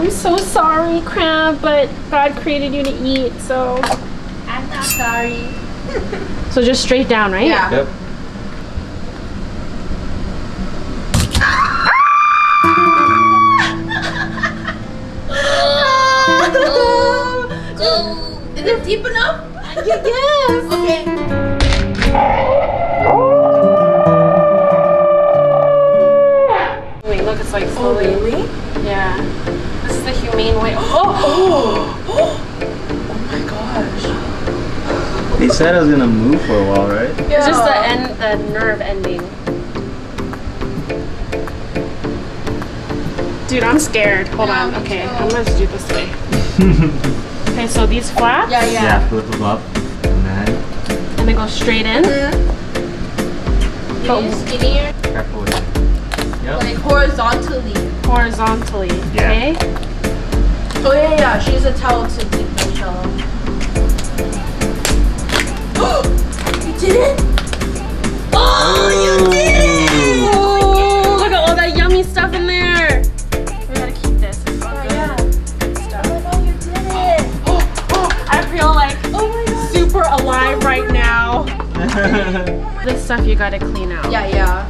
I'm so sorry, crab, but God created you to eat, so I'm not sorry. so just straight down, right? Yeah. Yep. Is it deep enough? Yes. Okay. Wait, look, it's like slowly. Oh, really? Yeah. This is the humane way. Oh! Oh my gosh. They said I was gonna move for a while, right? Yeah. It's just the nerve ending. Dude, I'm scared. Hold on. me Okay, too. I'm gonna do it this way. Okay, so these flaps. Yeah. Yeah, flip them up. And And then go straight in. But skinnier, careful with it. Yep. like horizontally. Horizontally. Yeah. Okay? Oh yeah. She used a towel to keep the shell. You did it! Oh, you did it! Oh, look at all that yummy stuff in there. We gotta keep this. It's all good. Yeah. Good stuff. Oh my god, you did it! I feel like Oh my god. super alive right now. This stuff you gotta clean out. Yeah.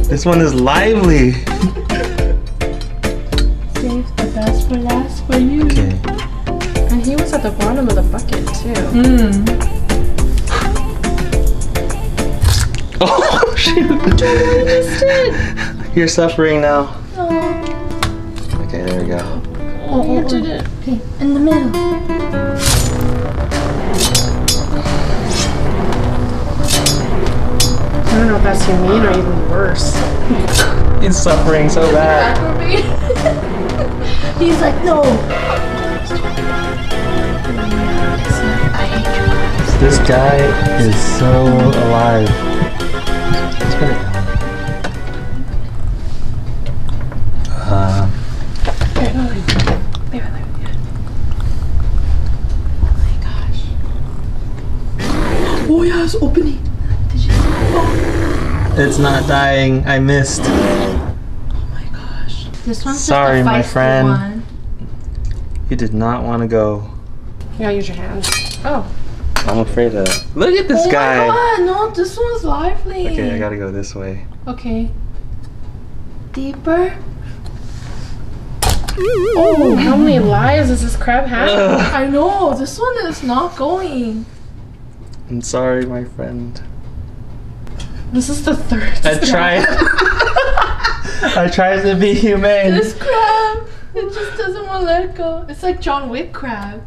This one is lively. Save the best for last for you. Okay. And he was at the bottom of the bucket too. Oh shoot! You're suffering now. Okay, there we go. Oh, you did it. Okay, in the middle. I don't know if that's humane or even worse. He's suffering so bad. He's like, no. This guy is so alive. Let's put it down. Oh yeah, it's opening. Did you see it? It's not dying. I missed. Oh my gosh. This one's Sorry, just a my feisty friend. one. You did not want to go. You gotta use your hands. Oh. I'm afraid of. Look at this guy. Oh my god, no, this one's lively. Okay, I gotta go this way. Okay. Deeper. Oh, how many lives does this crab have? Ugh. I know, this one is not going. I'm sorry, my friend. This is the third. I tried. I tried to be humane. This crab, it just doesn't want to let go. It's like John Wick crab.